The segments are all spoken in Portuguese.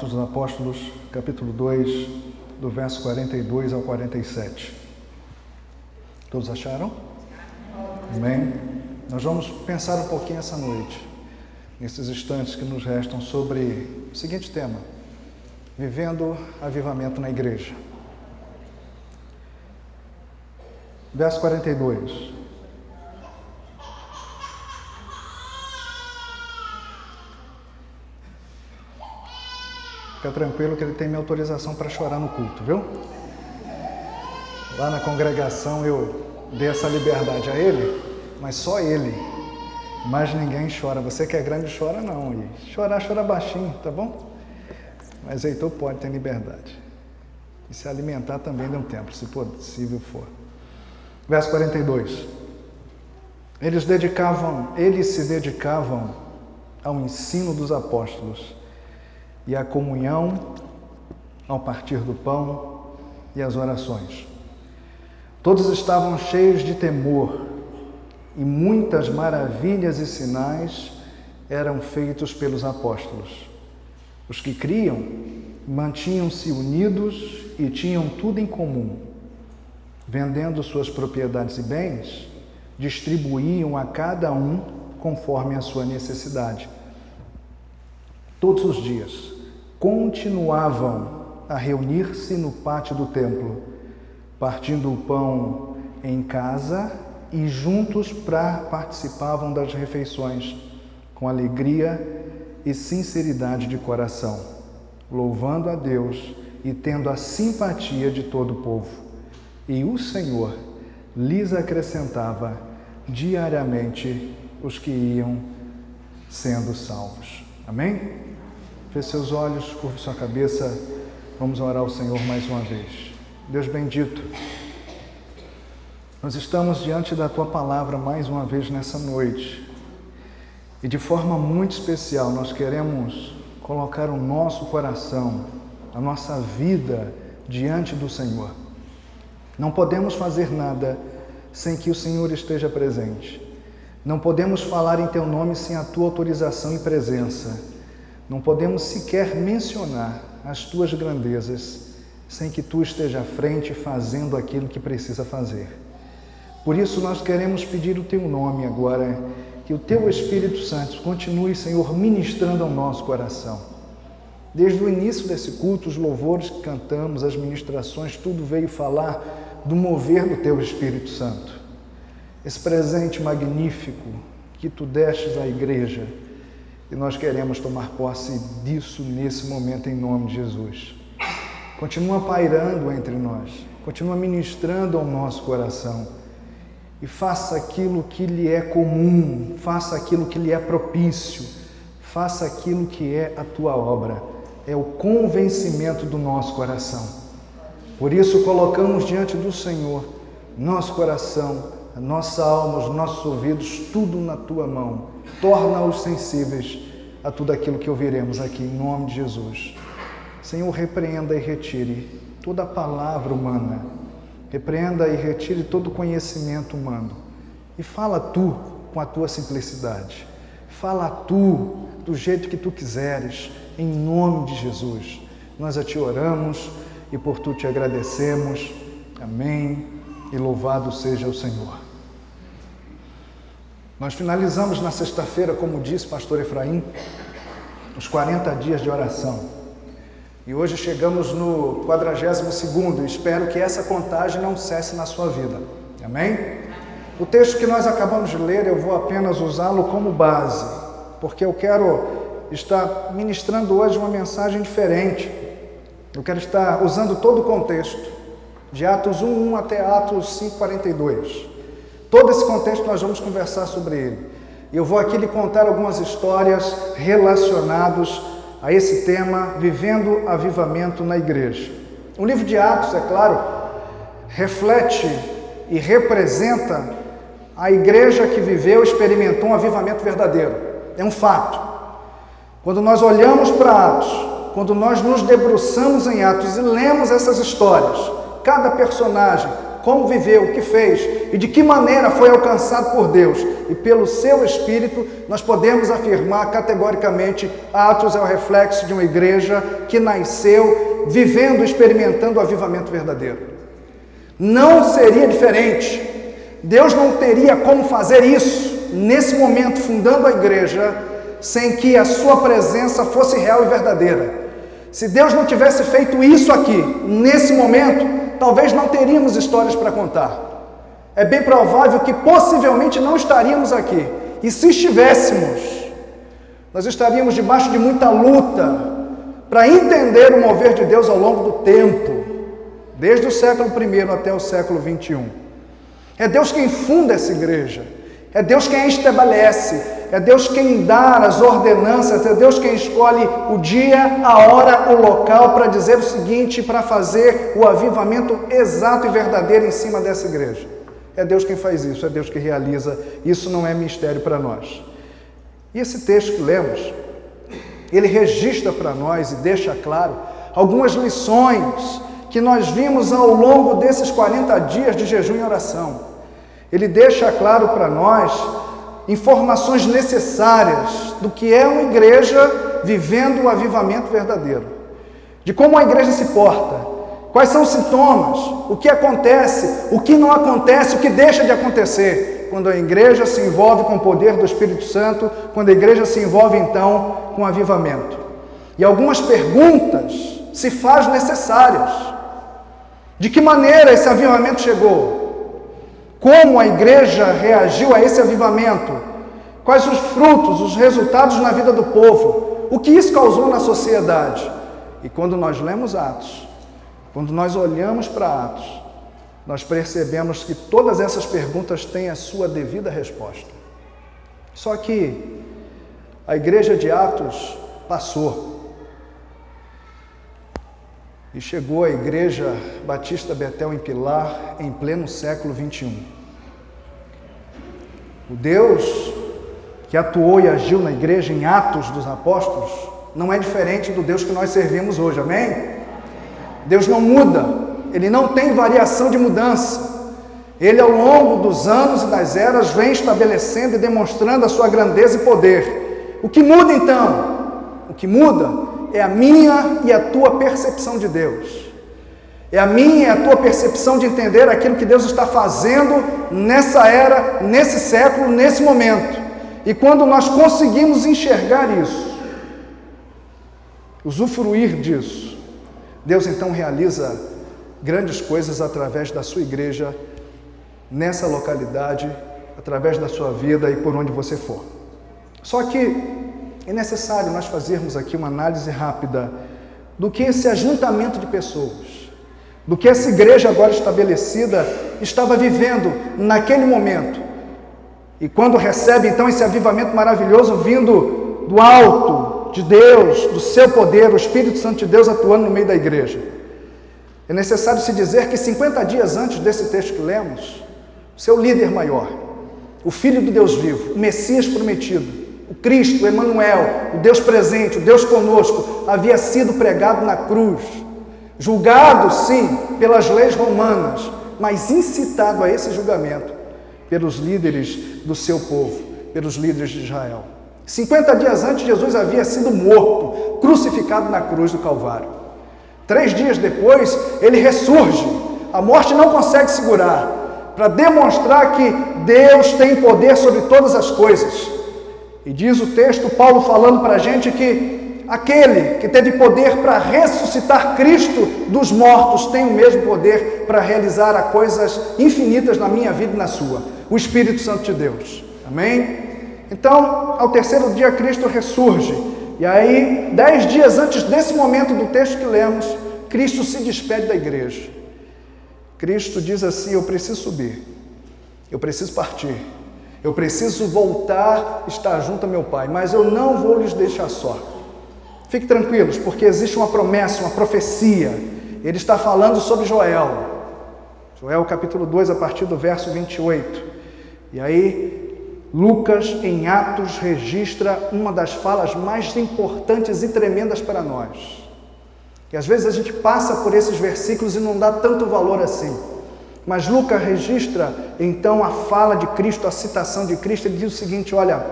Atos dos Apóstolos, capítulo 2, do verso 42 ao 47. Todos acharam? Amém? Nós vamos pensar um pouquinho essa noite, nesses instantes que nos restam, sobre o seguinte tema: vivendo avivamento na igreja. Verso 42. Fica tranquilo que ele tem minha autorização para chorar no culto, viu? Lá na congregação eu dei essa liberdade a ele, mas só ele. Mas ninguém chora. Você que é grande chora não. E chorar, chora baixinho, tá bom? Mas Heitor pode ter liberdade. E se alimentar também de um tempo, se possível for. Verso 42. Eles se dedicavam ao ensino dos apóstolos e à comunhão, ao partir do pão e às orações. Todos estavam cheios de temor, e muitas maravilhas e sinais eram feitos pelos apóstolos. Os que criam mantinham-se unidos e tinham tudo em comum. Vendendo suas propriedades e bens, distribuíam a cada um conforme a sua necessidade. Todos os dias continuavam a reunir-se no pátio do templo, partindo o pão em casa e juntos participavam das refeições, com alegria e sinceridade de coração, louvando a Deus e tendo a simpatia de todo o povo. E o Senhor lhes acrescentava diariamente os que iam sendo salvos. Amém? Feche seus olhos, curve sua cabeça, vamos orar ao Senhor mais uma vez. Deus bendito, nós estamos diante da Tua Palavra mais uma vez nessa noite. E de forma muito especial nós queremos colocar o nosso coração, a nossa vida diante do Senhor. Não podemos fazer nada sem que o Senhor esteja presente. Não podemos falar em Teu nome sem a Tua autorização e presença. Não podemos sequer mencionar as Tuas grandezas sem que Tu esteja à frente fazendo aquilo que precisa fazer. Por isso nós queremos pedir o Teu nome agora, que o Teu Espírito Santo continue, Senhor, ministrando ao nosso coração. Desde o início desse culto, os louvores que cantamos, as ministrações, tudo veio falar do mover do Teu Espírito Santo. Esse presente magnífico que Tu destes à igreja, e nós queremos tomar posse disso nesse momento em nome de Jesus. Continua pairando entre nós, continua ministrando ao nosso coração e faça aquilo que lhe é comum, faça aquilo que lhe é propício, faça aquilo que é a Tua obra, é o convencimento do nosso coração. Por isso colocamos diante do Senhor nosso coração, a nossa alma, os nossos ouvidos, tudo na Tua mão. Torna-os sensíveis a tudo aquilo que ouviremos aqui, em nome de Jesus. Senhor, repreenda e retire toda a palavra humana, repreenda e retire todo o conhecimento humano, e fala Tu com a Tua simplicidade, fala Tu do jeito que Tu quiseres, em nome de Jesus. Nós a Te oramos e por Tu Te agradecemos. Amém, e louvado seja o Senhor. Nós finalizamos na sexta-feira, como disse pastor Efraim, os 40 dias de oração. E hoje chegamos no 42º, e espero que essa contagem não cesse na sua vida. Amém? O texto que nós acabamos de ler, eu vou apenas usá-lo como base, porque eu quero estar ministrando hoje uma mensagem diferente. Eu quero estar usando todo o contexto, de Atos 1:1 até Atos 5:42. Todo esse contexto nós vamos conversar sobre ele. E eu vou aqui lhe contar algumas histórias relacionadas a esse tema, vivendo avivamento na igreja. O livro de Atos, é claro, reflete e representa a igreja que viveu, experimentou um avivamento verdadeiro. É um fato. Quando nós olhamos para Atos, quando nós nos debruçamos em Atos e lemos essas histórias, cada personagem, como viveu, o que fez e de que maneira foi alcançado por Deus. E pelo seu Espírito, nós podemos afirmar categoricamente: Atos é o reflexo de uma igreja que nasceu vivendo, experimentando o avivamento verdadeiro. Não seria diferente. Deus não teria como fazer isso nesse momento, fundando a igreja, sem que a sua presença fosse real e verdadeira. Se Deus não tivesse feito isso aqui, nesse momento, talvez não teríamos histórias para contar. É bem provável que possivelmente não estaríamos aqui. E se estivéssemos, nós estaríamos debaixo de muita luta para entender o mover de Deus ao longo do tempo, desde o século I até o século XXI. É Deus quem funda essa igreja, é Deus quem a estabelece, é Deus quem dá as ordenanças, é Deus quem escolhe o dia, a hora, o local para dizer o seguinte, para fazer o avivamento exato e verdadeiro em cima dessa igreja. É Deus quem faz isso, é Deus que realiza, isso não é mistério para nós. E esse texto que lemos, ele registra para nós e deixa claro algumas lições que nós vimos ao longo desses 40 dias de jejum e oração. Ele deixa claro para nós informações necessárias do que é uma igreja vivendo o avivamento verdadeiro, de como a igreja se porta, quais são os sintomas, o que acontece, o que não acontece, o que deixa de acontecer quando a igreja se envolve com o poder do Espírito Santo, quando a igreja se envolve então com o avivamento. E algumas perguntas se faz necessárias. De que maneira esse avivamento chegou? Como a igreja reagiu a esse avivamento? Quais os frutos, os resultados na vida do povo? O que isso causou na sociedade? E quando nós lemos Atos, quando nós olhamos para Atos, nós percebemos que todas essas perguntas têm a sua devida resposta. Só que a igreja de Atos passou. E chegou a Igreja Batista Betel em Pilar em pleno século XXI. O Deus que atuou e agiu na igreja em Atos dos Apóstolos não é diferente do Deus que nós servimos hoje, amém? Deus não muda, Ele não tem variação de mudança. Ele, ao longo dos anos e das eras, vem estabelecendo e demonstrando a sua grandeza e poder. O que muda então? O que muda é a minha e a tua percepção de Deus. É a minha e a tua percepção de entender aquilo que Deus está fazendo nessa era, nesse século, nesse momento. E quando nós conseguimos enxergar isso, usufruir disso, Deus então realiza grandes coisas através da sua igreja, nessa localidade, através da sua vida e por onde você for. Só que é necessário nós fazermos aqui uma análise rápida do que esse ajuntamento de pessoas, do que essa igreja agora estabelecida estava vivendo naquele momento. E quando recebe então esse avivamento maravilhoso vindo do alto, de Deus, do seu poder, o Espírito Santo de Deus atuando no meio da igreja. É necessário se dizer que 50 dias antes desse texto que lemos, o seu líder maior, o Filho do Deus vivo, o Messias prometido, o Cristo, o Emanuel, o Deus presente, o Deus conosco, havia sido pregado na cruz, julgado, sim, pelas leis romanas, mas incitado a esse julgamento pelos líderes do seu povo, pelos líderes de Israel. 50 dias antes, Jesus havia sido morto, crucificado na cruz do Calvário. 3 dias depois, ele ressurge. A morte não consegue segurar, para demonstrar que Deus tem poder sobre todas as coisas. E diz o texto, Paulo falando para a gente que aquele que teve poder para ressuscitar Cristo dos mortos tem o mesmo poder para realizar coisas infinitas na minha vida e na sua. O Espírito Santo de Deus. Amém? Então, ao 3º dia, Cristo ressurge. E aí, 10 dias antes desse momento do texto que lemos, Cristo se despede da igreja. Cristo diz assim: eu preciso subir, eu preciso partir, eu preciso voltar, estar junto a meu Pai, mas eu não vou lhes deixar só. Fiquem tranquilos, porque existe uma promessa, uma profecia. Ele está falando sobre Joel. Joel capítulo 2, a partir do verso 28. E aí, Lucas, em Atos, registra uma das falas mais importantes e tremendas para nós. E às vezes a gente passa por esses versículos e não dá tanto valor assim. Mas Lucas registra então a fala de Cristo, a citação de Cristo. Ele diz o seguinte, olha,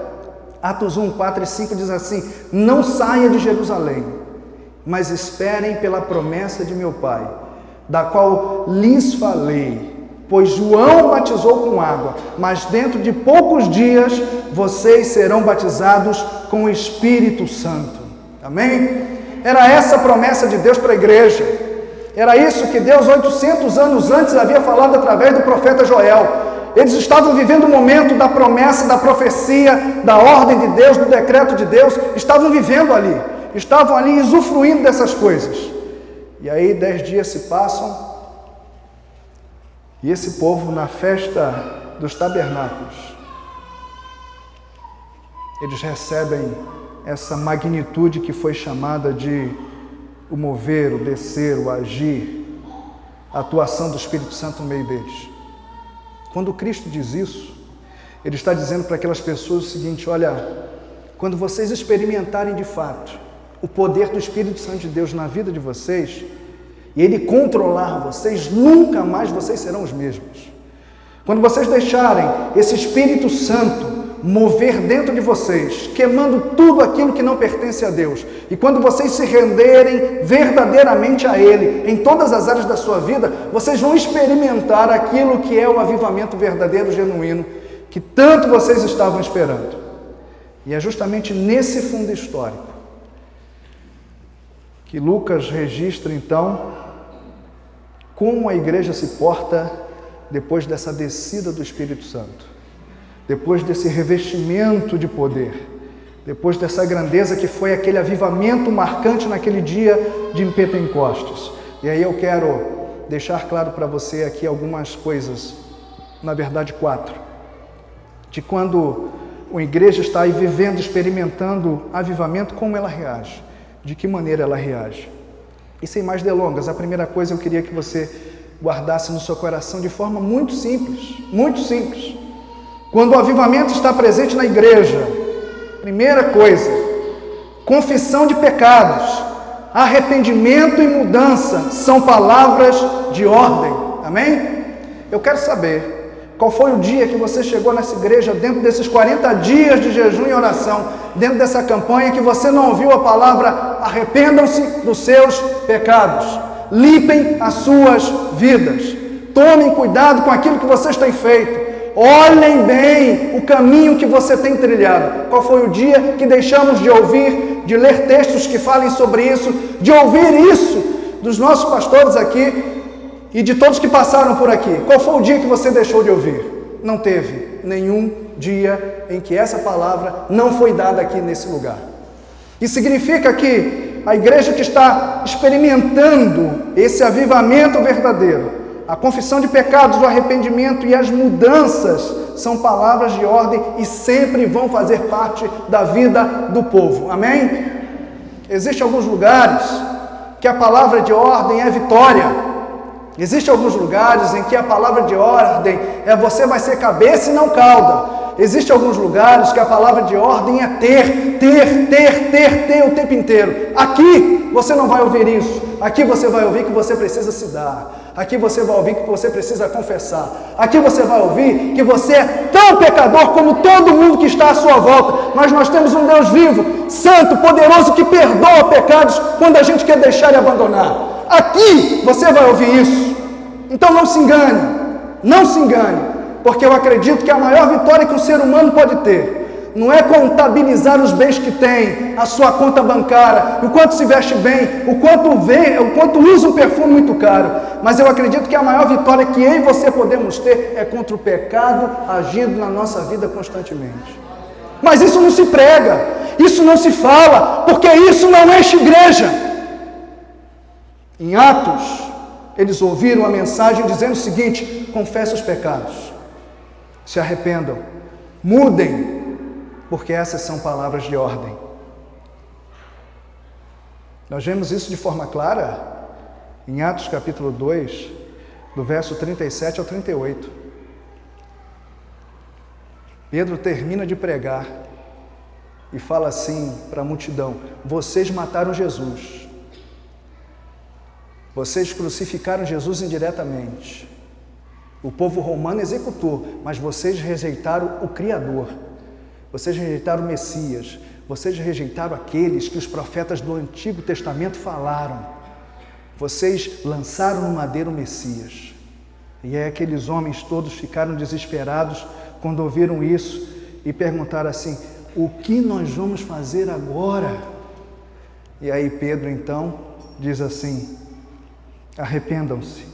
Atos 1, 4 e 5 diz assim: não saia de Jerusalém, mas esperem pela promessa de meu Pai, da qual lhes falei. Pois João batizou com água, mas dentro de poucos dias vocês serão batizados com o Espírito Santo. Amém? Era essa a promessa de Deus para a igreja. Era isso que Deus 800 anos antes havia falado através do profeta Joel. Eles estavam vivendo o momento da promessa, da profecia, da ordem de Deus, do decreto de Deus. Estavam vivendo ali. Estavam ali usufruindo dessas coisas. E aí 10 dias se passam. E esse povo, na festa dos tabernáculos, eles recebem essa magnitude que foi chamada de o mover, o descer, o agir, a atuação do Espírito Santo no meio deles. Quando Cristo diz isso, Ele está dizendo para aquelas pessoas o seguinte: olha, quando vocês experimentarem de fato o poder do Espírito Santo de Deus na vida de vocês, e Ele controlar vocês, nunca mais vocês serão os mesmos. Quando vocês deixarem esse Espírito Santo mover dentro de vocês, queimando tudo aquilo que não pertence a Deus, e quando vocês se renderem verdadeiramente a Ele, em todas as áreas da sua vida, vocês vão experimentar aquilo que é o avivamento verdadeiro, genuíno, que tanto vocês estavam esperando. E é justamente nesse fundo histórico que Lucas registra, então, como a igreja se porta depois dessa descida do Espírito Santo, depois desse revestimento de poder, depois dessa grandeza que foi aquele avivamento marcante naquele dia de Pentecostes. E aí eu quero deixar claro para você aqui algumas coisas, na verdade 4, de quando a igreja está aí vivendo, experimentando avivamento, como ela reage. De que maneira ela reage? E sem mais delongas, a primeira coisa eu queria que você guardasse no seu coração de forma muito simples, muito simples. Quando o avivamento está presente na igreja, primeira coisa, confissão de pecados, arrependimento e mudança são palavras de ordem. Amém? Eu quero saber qual foi o dia que você chegou nessa igreja, dentro desses 40 dias de jejum e oração, dentro dessa campanha, que você não ouviu a palavra: arrependam-se dos seus pecados, limpem as suas vidas, tomem cuidado com aquilo que vocês têm feito, olhem bem o caminho que você tem trilhado. Qual foi o dia que deixamos de ouvir, de ler textos que falem sobre isso, de ouvir isso dos nossos pastores aqui e de todos que passaram por aqui? Qual foi o dia que você deixou de ouvir? Não teve nenhum dia em que essa palavra não foi dada aqui nesse lugar. Isso significa que a igreja que está experimentando esse avivamento verdadeiro, a confissão de pecados, o arrependimento e as mudanças são palavras de ordem e sempre vão fazer parte da vida do povo. Amém? Existem alguns lugares que a palavra de ordem é vitória. Existem alguns lugares em que a palavra de ordem é: você vai ser cabeça e não cauda. Existem alguns lugares que a palavra de ordem é ter o tempo inteiro. Aqui você não vai ouvir isso. Aqui você vai ouvir que você precisa se dar. Aqui você vai ouvir que você precisa confessar. Aqui você vai ouvir que você é tão pecador como todo mundo que está à sua volta. Mas nós temos um Deus vivo, santo, poderoso, que perdoa pecados quando a gente quer deixar e abandonar. Aqui você vai ouvir isso. Então não se engane, não se engane, porque eu acredito que a maior vitória que um ser humano pode ter não é contabilizar os bens que tem, a sua conta bancária, o quanto se veste bem, o quanto usa um perfume muito caro, mas eu acredito que a maior vitória que eu e você podemos ter é contra o pecado agindo na nossa vida constantemente. Mas isso não se prega, isso não se fala, porque isso não enche igreja. Em Atos, eles ouviram a mensagem dizendo o seguinte: confessem os pecados, se arrependam, mudem, porque essas são palavras de ordem. Nós vemos isso de forma clara em Atos capítulo 2, do verso 37 ao 38. Pedro termina de pregar e fala assim para a multidão: vocês mataram Jesus. Vocês crucificaram Jesus indiretamente. O povo romano executou, mas vocês rejeitaram o Criador. Vocês rejeitaram o Messias. Vocês rejeitaram aqueles que os profetas do Antigo Testamento falaram. Vocês lançaram no madeiro o Messias. E aí aqueles homens todos ficaram desesperados quando ouviram isso e perguntaram assim: o que nós vamos fazer agora? E aí Pedro então diz assim: arrependam-se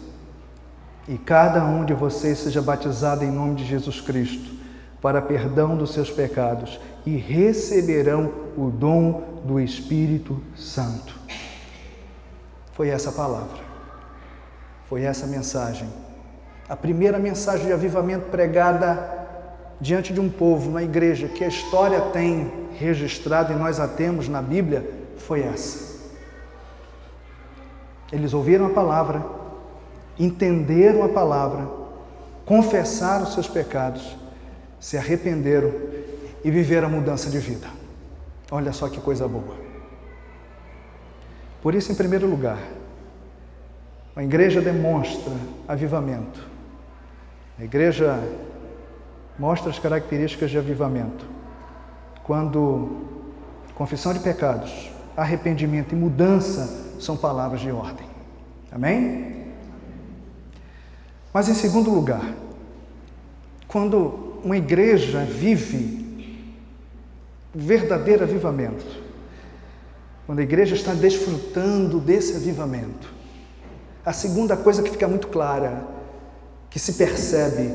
e cada um de vocês seja batizado em nome de Jesus Cristo para perdão dos seus pecados e receberão o dom do Espírito Santo. Foi essa a palavra, foi essa a mensagem. A primeira mensagem de avivamento pregada diante de um povo, na igreja, que a história tem registrado e nós a temos na Bíblia, foi essa. Eles ouviram a palavra, entenderam a palavra, confessaram os seus pecados, se arrependeram e viveram a mudança de vida. Olha só que coisa boa. Por isso, em primeiro lugar, a igreja demonstra avivamento. A igreja mostra as características de avivamento quando confissão de pecados, arrependimento e mudança são palavras de ordem. Amém? Mas em segundo lugar, quando uma igreja vive verdadeiro avivamento, quando a igreja está desfrutando desse avivamento, a segunda coisa que fica muito clara, que se percebe,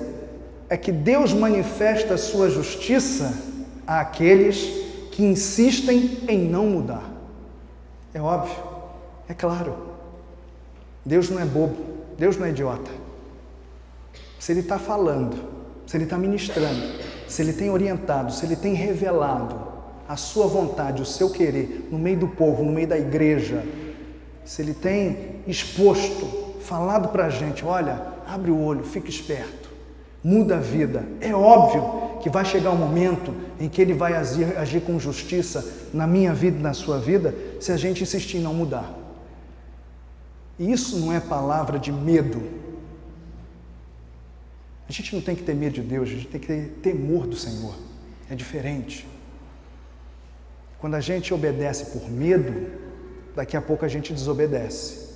é que Deus manifesta a sua justiça àqueles que insistem em não mudar. É óbvio, é claro. Deus não é bobo, Deus não é idiota. Se Ele está falando, se Ele está ministrando, se Ele tem orientado, se Ele tem revelado a sua vontade, o seu querer no meio do povo, no meio da igreja, se Ele tem exposto, falado para a gente, olha, abre o olho, fica esperto, muda a vida. É óbvio que vai chegar um momento em que Ele vai agir com justiça na minha vida e na sua vida, se a gente insistir em não mudar. E isso não é palavra de medo. A gente não tem que ter medo de Deus, a gente tem que ter temor do Senhor. É diferente. Quando a gente obedece por medo, daqui a pouco a gente desobedece.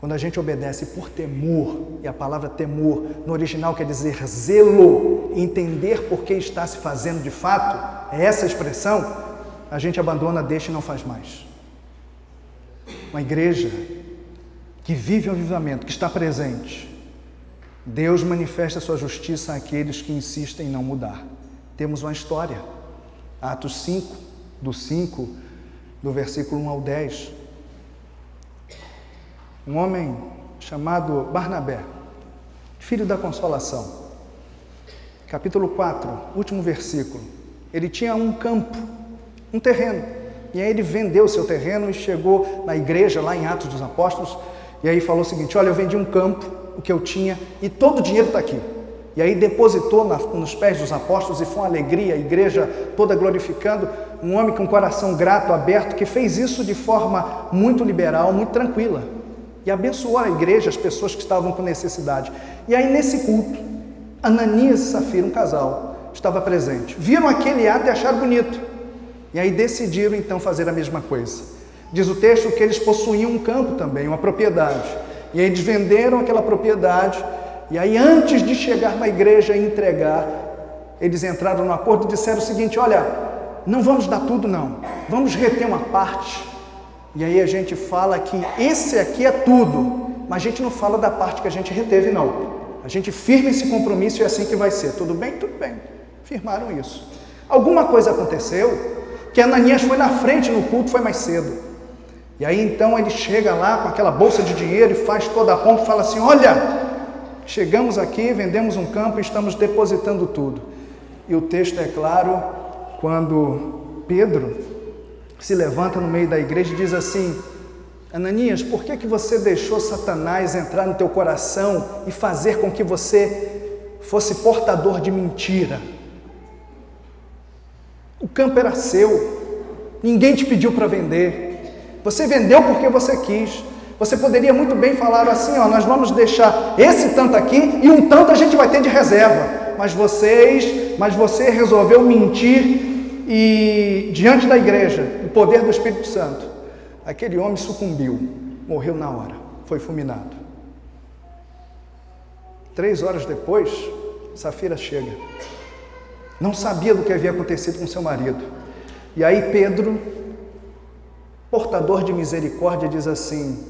Quando a gente obedece por temor, e a palavra temor no original quer dizer zelo, entender por que está se fazendo de fato, é essa a expressão, a gente abandona, deixa e não faz mais. Uma igreja que vive o avivamento, que está presente, Deus manifesta a sua justiça àqueles que insistem em não mudar. Temos uma história, Atos 5, do versículo 1 ao 10. Um homem chamado Barnabé, filho da consolação. Capítulo 4, último versículo. Ele tinha um campo, um terreno. E aí ele vendeu o seu terreno e chegou na igreja, lá em Atos dos Apóstolos, e aí falou o seguinte: olha, eu vendi um campo, o que eu tinha, e todo o dinheiro está aqui. E aí depositou nos pés dos apóstolos, e foi uma alegria, a igreja toda glorificando, um homem com coração grato, aberto, que fez isso de forma muito liberal, muito tranquila. E abençoou a igreja, as pessoas que estavam com necessidade. E aí nesse culto, Ananias e Safira, um casal, estava presente. Viram aquele ato e acharam bonito. E aí decidiram então fazer a mesma coisa. Diz o texto que eles possuíam um campo também, uma propriedade. E aí eles venderam aquela propriedade. E aí antes de chegar na igreja e entregar, eles entraram no acordo e disseram o seguinte: olha, não vamos dar tudo não, vamos reter uma parte. E aí a gente fala que esse aqui é tudo, mas a gente não fala da parte que a gente reteve não. A gente firma esse compromisso e é assim que vai ser. Tudo bem? Tudo bem. Firmaram isso. Alguma coisa aconteceu que Ananias foi na frente no culto, foi mais cedo. E aí então ele chega lá com aquela bolsa de dinheiro e faz toda a pompa e fala assim: olha, chegamos aqui, vendemos um campo e estamos depositando tudo. E o texto é claro, quando Pedro se levanta no meio da igreja e diz assim: Ananias, por que você deixou Satanás entrar no teu coração e fazer com que você fosse portador de mentira? O campo era seu, ninguém te pediu para vender. Você vendeu porque você quis. Você poderia muito bem falar assim, ó, nós vamos deixar esse tanto aqui e um tanto a gente vai ter de reserva. Mas você resolveu mentir e diante da igreja, o poder do Espírito Santo, aquele homem sucumbiu, morreu na hora, foi fulminado. 3 horas depois, Safira chega. Não sabia do que havia acontecido com seu marido. E aí Pedro, portador de misericórdia, diz assim: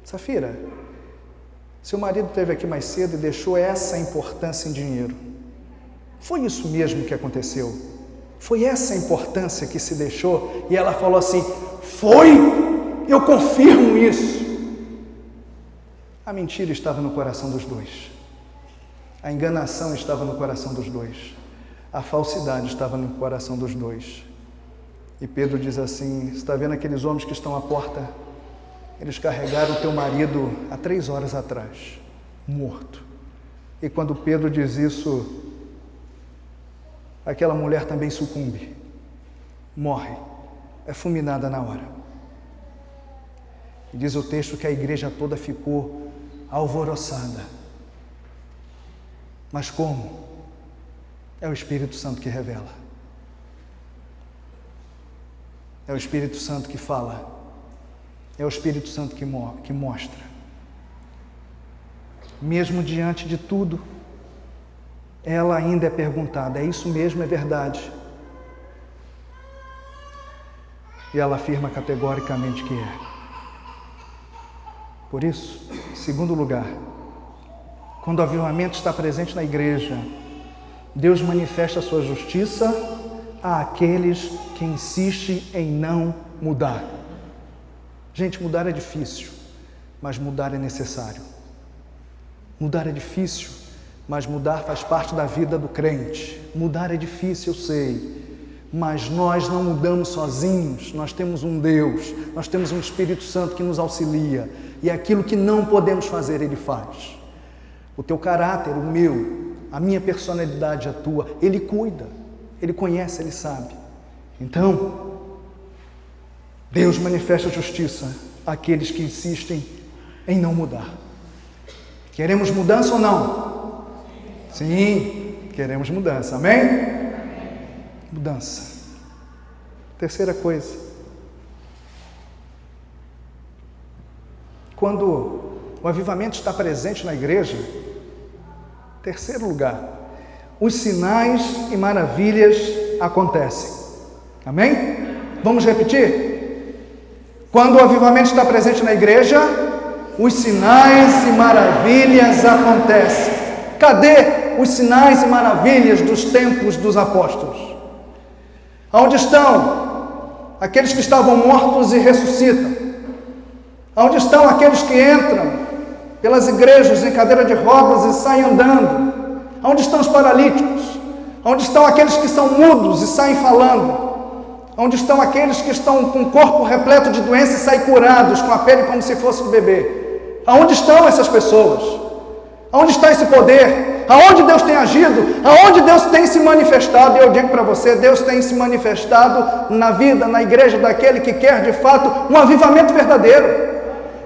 Safira, seu marido esteve aqui mais cedo e deixou essa importância em dinheiro. Foi isso mesmo que aconteceu? Foi essa a importância que se deixou? E ela falou assim: foi! Eu confirmo isso. A mentira estava no coração dos dois. A enganação estava no coração dos dois. A falsidade estava no coração dos dois. E Pedro diz assim: está vendo aqueles homens que estão à porta? Eles carregaram o teu marido há 3 horas atrás, morto. E quando Pedro diz isso, aquela mulher também sucumbe, morre, é fulminada na hora. E diz o texto que a igreja toda ficou alvoroçada. Mas como? É o Espírito Santo que revela. É o Espírito Santo que fala. É o Espírito Santo que mostra. Mesmo diante de tudo, ela ainda é perguntada: é isso mesmo, é verdade? E ela afirma categoricamente que é. Por isso, em segundo lugar, quando o avivamento está presente na igreja, Deus manifesta a sua justiça àqueles que insistem em não mudar. Gente, mudar é difícil, mas mudar é necessário. Mudar é difícil, mas mudar faz parte da vida do crente. Mudar é difícil, eu sei, mas nós não mudamos sozinhos. Nós temos um Deus, nós temos um Espírito Santo que nos auxilia, e aquilo que não podemos fazer, Ele faz. O teu caráter, o meu, a minha personalidade, a tua, Ele cuida, Ele conhece, Ele sabe. Então, Deus manifesta justiça àqueles que insistem em não mudar. Queremos mudança ou não? Sim, queremos mudança. Amém? Mudança. Terceira coisa. Quando o avivamento está presente na igreja, terceiro lugar, os sinais e maravilhas acontecem. Amém? Vamos repetir? Quando o avivamento está presente na igreja, os sinais e maravilhas acontecem. Cadê os sinais e maravilhas dos tempos dos apóstolos? Onde estão aqueles que estavam mortos e ressuscitam? Onde estão aqueles que entram pelas igrejas em cadeira de rodas e saem andando? Onde estão os paralíticos? Onde estão aqueles que são mudos e saem falando? Onde estão aqueles que estão com o corpo repleto de doenças e saem curados, com a pele como se fosse um bebê? Aonde estão essas pessoas? Aonde está esse poder? Aonde Deus tem agido? Aonde Deus tem se manifestado? E eu digo para você, Deus tem se manifestado na vida, na igreja daquele que quer de fato um avivamento verdadeiro.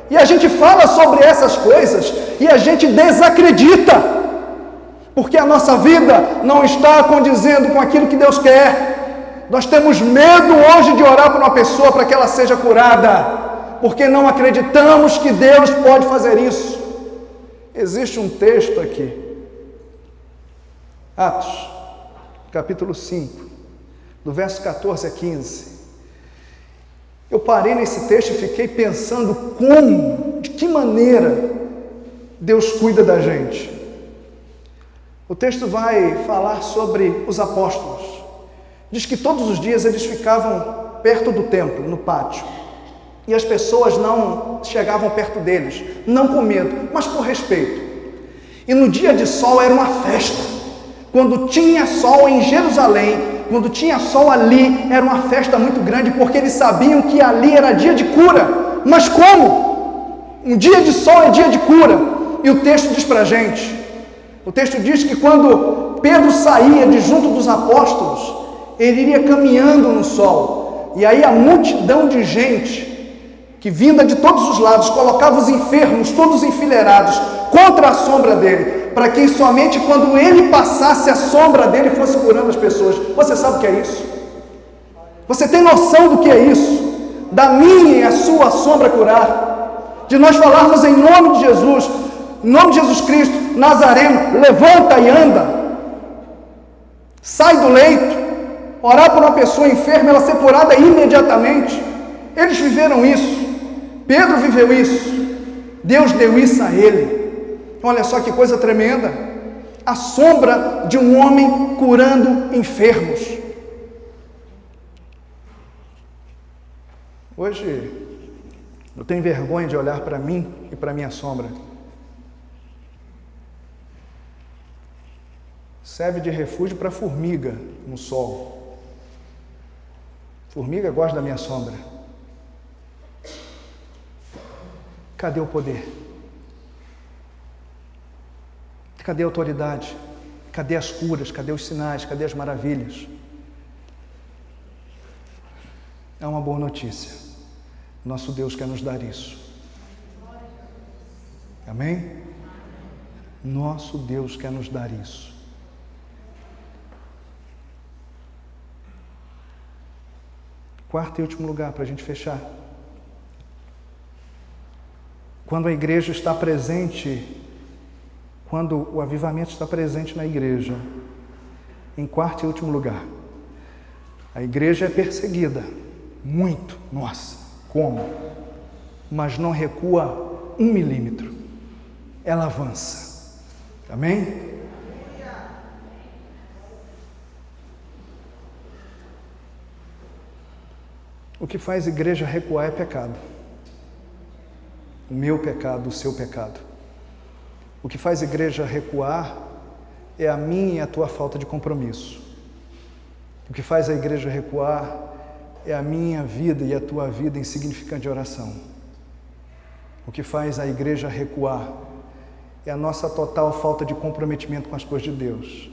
E a gente fala sobre essas coisas e a gente desacredita, porque a nossa vida não está condizendo com aquilo que Deus quer. Nós temos medo hoje de orar por uma pessoa para que ela seja curada, porque não acreditamos que Deus pode fazer isso. Existe um texto aqui, Atos, capítulo 5, do verso 14 a 15. Eu parei nesse texto e fiquei pensando de que maneira Deus cuida da gente. O texto vai falar sobre os apóstolos. Diz que todos os dias eles ficavam perto do templo, no pátio. E as pessoas não chegavam perto deles, não com medo, mas por respeito. E no dia de sol era uma festa. Quando tinha sol em Jerusalém, quando tinha sol ali, era uma festa muito grande, porque eles sabiam que ali era dia de cura. Mas como? Um dia de sol é dia de cura. E o texto diz para a gente, o texto diz que quando Pedro saía de junto dos apóstolos, ele iria caminhando no sol, e aí a multidão de gente que vinda de todos os lados, colocava os enfermos todos enfileirados contra a sombra dele, para que somente quando ele passasse, a sombra dele fosse curando as pessoas. Você sabe o que é isso? Você tem noção do que é isso? Da minha e a sua sombra curar, de nós falarmos em nome de Jesus, em nome de Jesus Cristo, Nazareno, levanta e anda, sai do leito, orar por uma pessoa enferma, ela ser curada imediatamente. Eles viveram isso, Pedro viveu isso, Deus deu isso a ele. Olha só que coisa tremenda, a sombra de um homem curando enfermos. Hoje eu tenho vergonha de olhar para mim e para minha sombra. Serve de refúgio para formiga no sol. Formiga gosta da minha sombra. Cadê o poder? Cadê a autoridade? Cadê as curas? Cadê os sinais? Cadê as maravilhas? É uma boa notícia. Nosso Deus quer nos dar isso. Amém? Nosso Deus quer nos dar isso. Quarto e último lugar para a gente fechar. Quando a igreja está presente, quando o avivamento está presente na igreja, em quarto e último lugar, a igreja é perseguida, muito, nossa, como? Mas não recua 1 milímetro, ela avança, amém? O que faz a igreja recuar é pecado. O meu pecado, o seu pecado. O que faz a igreja recuar é a minha e a tua falta de compromisso. O que faz a igreja recuar é a minha vida e a tua vida insignificante de oração. O que faz a igreja recuar é a nossa total falta de comprometimento com as coisas de Deus.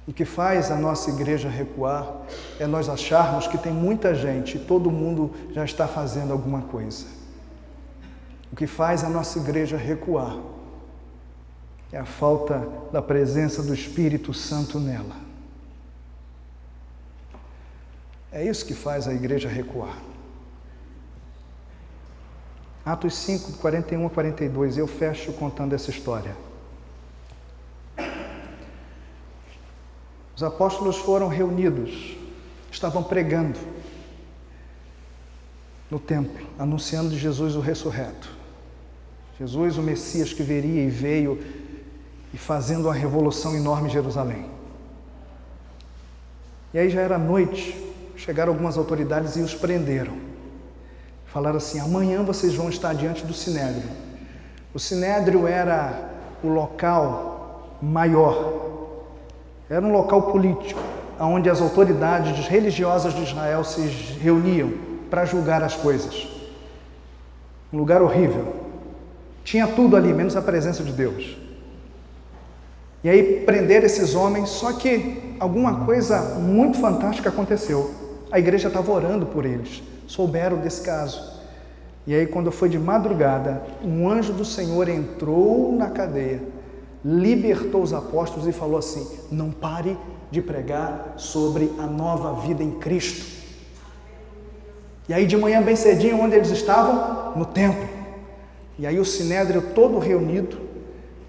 O que faz a nossa igreja recuar é nós acharmos que tem muita gente e todo mundo já está fazendo alguma coisa. O que faz a nossa igreja recuar é a falta da presença do Espírito Santo nela. É isso que faz a igreja recuar. Atos 5, 41 a 42, eu fecho contando essa história. Os apóstolos foram reunidos, estavam pregando no templo, anunciando de Jesus o ressurreto. Jesus, o Messias que viria e veio e fazendo uma revolução enorme em Jerusalém. E aí já era noite, chegaram algumas autoridades e os prenderam. Falaram assim: amanhã vocês vão estar diante do Sinédrio. O Sinédrio era o local maior, era um local político, onde as autoridades religiosas de Israel se reuniam para julgar as coisas. Um lugar horrível. Tinha tudo ali, menos a presença de Deus. E aí prenderam esses homens, só que alguma coisa muito fantástica aconteceu. A igreja estava orando por eles, souberam desse caso. E aí quando foi de madrugada, um anjo do Senhor entrou na cadeia, libertou os apóstolos e falou assim: não pare de pregar sobre a nova vida em Cristo. E aí de manhã bem cedinho, onde eles estavam? No templo. E aí o Sinédrio todo reunido,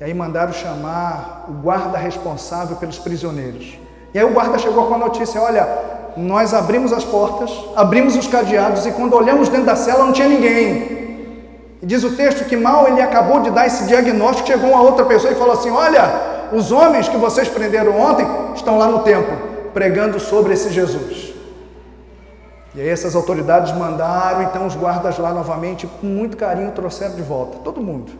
e aí mandaram chamar o guarda responsável pelos prisioneiros. E aí o guarda chegou com a notícia: olha, nós abrimos as portas, abrimos os cadeados e quando olhamos dentro da cela não tinha ninguém. E diz o texto que mal ele acabou de dar esse diagnóstico, chegou uma outra pessoa e falou assim: olha, os homens que vocês prenderam ontem estão lá no templo, pregando sobre esse Jesus. E aí essas autoridades mandaram então os guardas lá novamente, com muito carinho trouxeram de volta, todo mundo.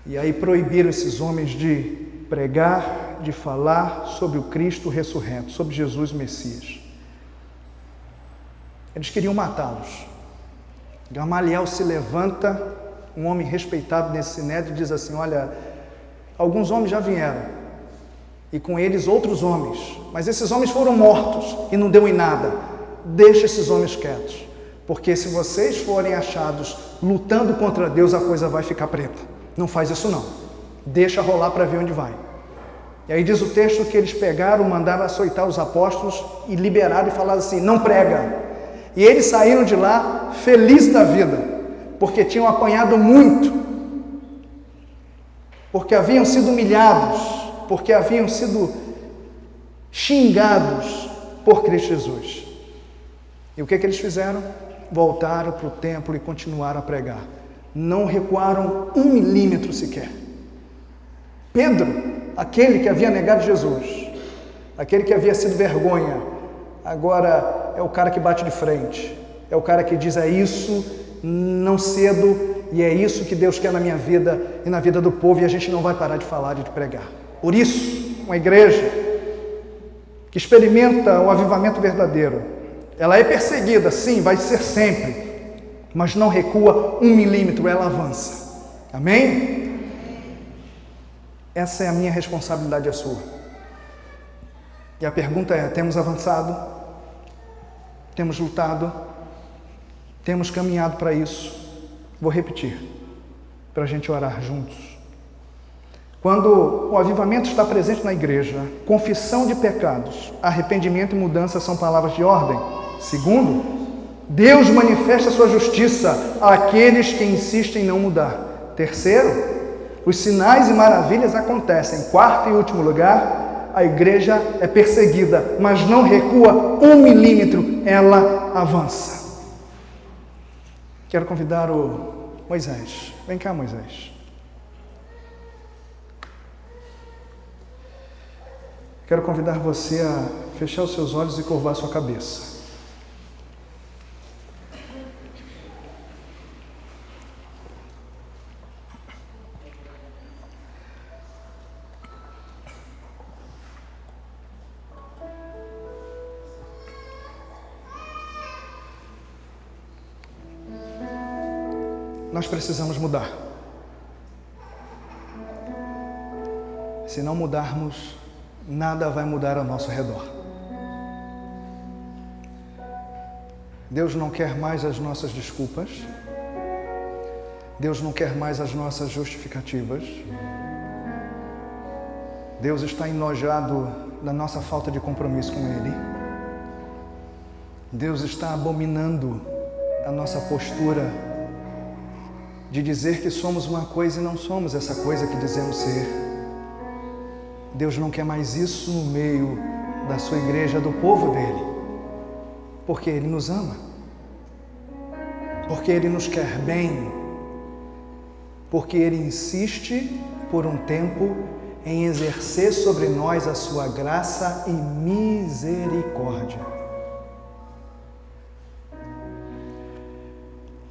E aí proibiram esses homens de pregar, de falar sobre o Cristo ressurreto, sobre Jesus Messias. Eles queriam matá-los. Gamaliel se levanta, um homem respeitado nesse sinédrio, e diz assim: olha, alguns homens já vieram, e com eles outros homens, mas esses homens foram mortos e não deu em nada. Deixa esses homens quietos, Porque se vocês forem achados lutando contra Deus, a coisa vai ficar preta. Não faz isso não. Deixa rolar para ver onde vai. E aí diz o texto que eles pegaram, mandaram açoitar os apóstolos e liberaram e falaram assim, não prega. E eles saíram de lá felizes da vida, porque tinham apanhado muito, porque haviam sido humilhados, porque haviam sido xingados por Cristo Jesus. E o que eles fizeram? Voltaram para o templo e continuaram a pregar. Não recuaram 1 milímetro sequer. Pedro, aquele que havia negado Jesus, aquele que havia sido vergonha, agora é o cara que bate de frente, é o cara que diz, é isso, não cedo, e é isso que Deus quer na minha vida e na vida do povo, e a gente não vai parar de falar e de pregar. Por isso, uma igreja que experimenta o avivamento verdadeiro, ela é perseguida, sim, vai ser sempre, mas não recua 1 milímetro, ela avança. Amém? Essa é a minha responsabilidade, a sua. E a pergunta é, temos avançado? Temos lutado? Temos caminhado para isso? Vou repetir, para a gente orar juntos. Quando o avivamento está presente na igreja, confissão de pecados, arrependimento e mudança são palavras de ordem. Segundo, Deus manifesta a sua justiça àqueles que insistem em não mudar. Terceiro, os sinais e maravilhas acontecem. Quarto e último lugar, a igreja é perseguida, mas não recua 1 milímetro, ela avança. Quero convidar o Moisés. Vem cá, Moisés. Quero convidar você a fechar os seus olhos e curvar a sua cabeça. Nós precisamos mudar. Se não mudarmos, nada vai mudar ao nosso redor. Deus não quer mais as nossas desculpas. Deus não quer mais as nossas justificativas. Deus está enojado da nossa falta de compromisso com Ele. Deus está abominando a nossa postura de dizer que somos uma coisa e não somos essa coisa que dizemos ser. Deus não quer mais isso no meio da sua igreja, do povo dele, porque Ele nos ama, porque Ele nos quer bem, porque Ele insiste por um tempo em exercer sobre nós a sua graça e misericórdia.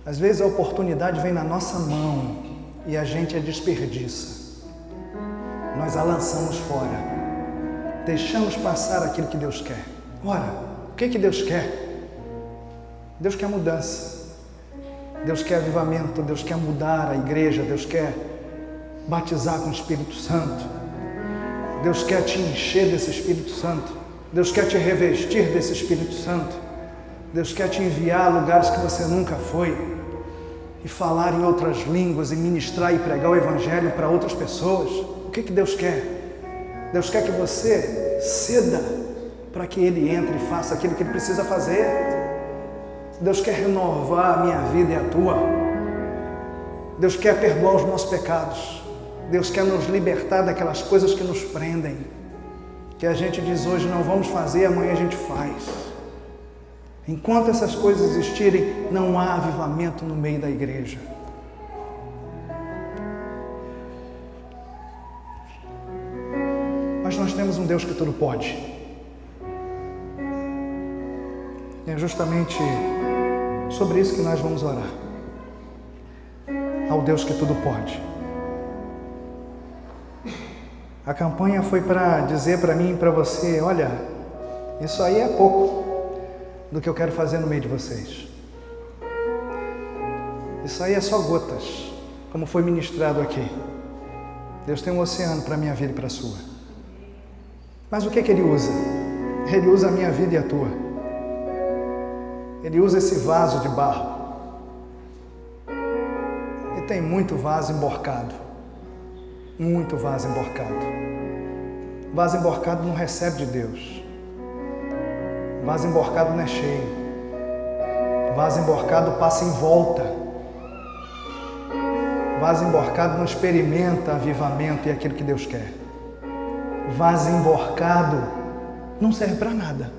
Às vezes a oportunidade vem na nossa mão e a gente a desperdiça. Nós a lançamos fora. Deixamos passar aquilo que Deus quer. Ora, o que Deus quer? Deus quer mudança. Deus quer avivamento. Deus quer mudar a igreja. Deus quer batizar com o Espírito Santo. Deus quer te encher desse Espírito Santo. Deus quer te revestir desse Espírito Santo. Deus quer te enviar a lugares que você nunca foi e falar em outras línguas e ministrar e pregar o Evangelho para outras pessoas. O que Deus quer? Deus quer que você ceda para que Ele entre e faça aquilo que Ele precisa fazer. Deus quer renovar a minha vida e a tua. Deus quer perdoar os nossos pecados. Deus quer nos libertar daquelas coisas que nos prendem, que a gente diz hoje não vamos fazer, amanhã a gente faz. Enquanto essas coisas existirem, não há avivamento no meio da igreja. Mas nós temos um Deus que tudo pode. E é justamente sobre isso que nós vamos orar. Ao Deus que tudo pode. A campanha foi para dizer para mim e para você, olha, isso aí é pouco do que eu quero fazer no meio de vocês. Isso aí é só gotas, como foi ministrado aqui. Deus tem um oceano para a minha vida e para a sua. Mas o que Ele usa? Ele usa a minha vida e a tua. Ele usa esse vaso de barro. E tem muito vaso emborcado. Muito vaso emborcado. Vaso emborcado não recebe de Deus. Vaso emborcado não é cheio. Vaso emborcado passa em volta. Vaso emborcado não experimenta avivamento e aquilo que Deus quer. Vaso emborcado não serve para nada.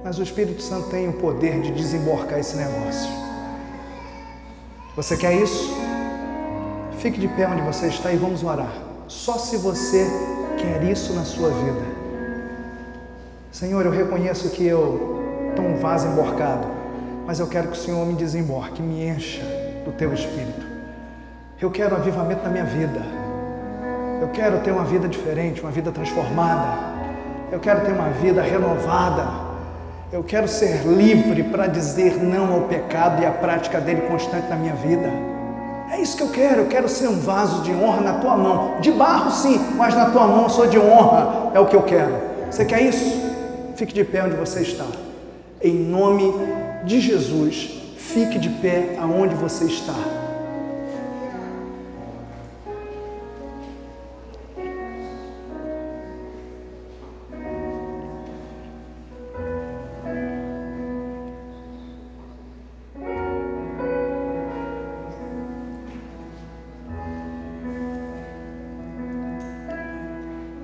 Mas o Espírito Santo tem o poder de desemborcar esse negócio. Você quer isso? Fique de pé onde você está e vamos orar. Só se você quer isso na sua vida. Senhor, eu reconheço que eu estou um vaso emborcado, mas eu quero que o Senhor me desemborque, me encha do Teu Espírito. Eu quero avivamento na minha vida. Eu quero ter uma vida diferente, uma vida transformada. Eu quero ter uma vida renovada. Eu quero ser livre para dizer não ao pecado e à prática dele constante na minha vida. É isso que eu quero ser um vaso de honra na tua mão. De barro sim, mas na tua mão eu sou de honra, é o que eu quero. Você quer isso? Fique de pé onde você está. Em nome de Jesus, fique de pé aonde você está.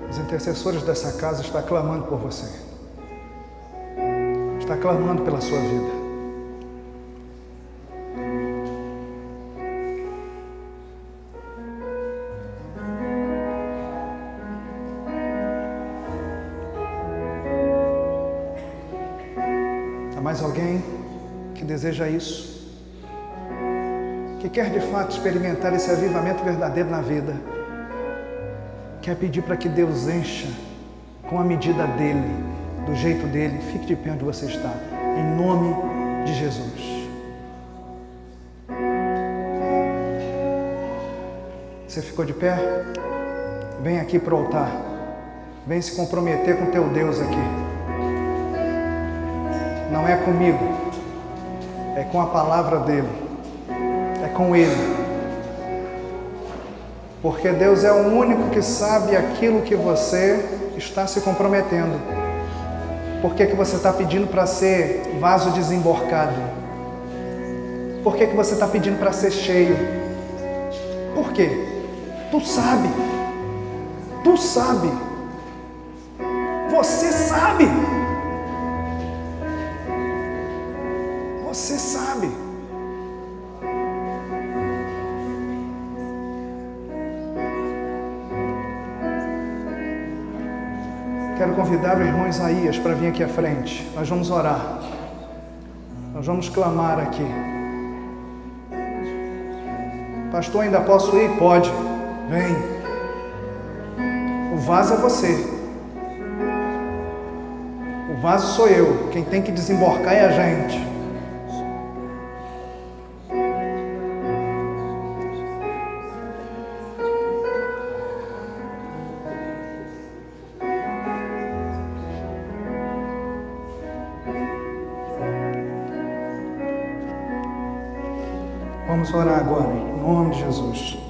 Os intercessores dessa casa estão clamando por você. Está clamando pela sua vida. Há mais alguém que deseja isso? Que quer de fato experimentar esse avivamento verdadeiro na vida? Quer pedir para que Deus encha com a medida dele, do jeito dele? Fique de pé onde você está, em nome de Jesus. Você ficou de pé? Vem aqui para o altar. Vem se comprometer com teu Deus aqui. Não é comigo, é com a palavra dele, é com ele. Porque Deus é o único que sabe aquilo que você está se comprometendo. Por que você está pedindo para ser vaso desemborcado? Por que você está pedindo para ser cheio? Por quê? Tu sabe. Tu sabe. Você sabe. Você sabe. Quero convidar o irmão Isaías para vir aqui à frente. Nós vamos orar. Nós vamos clamar aqui. Pastor, ainda posso ir? Pode. Vem. O vaso é você. O vaso sou eu. Quem tem que desemborcar é a gente. Vamos orar agora, em nome de Jesus.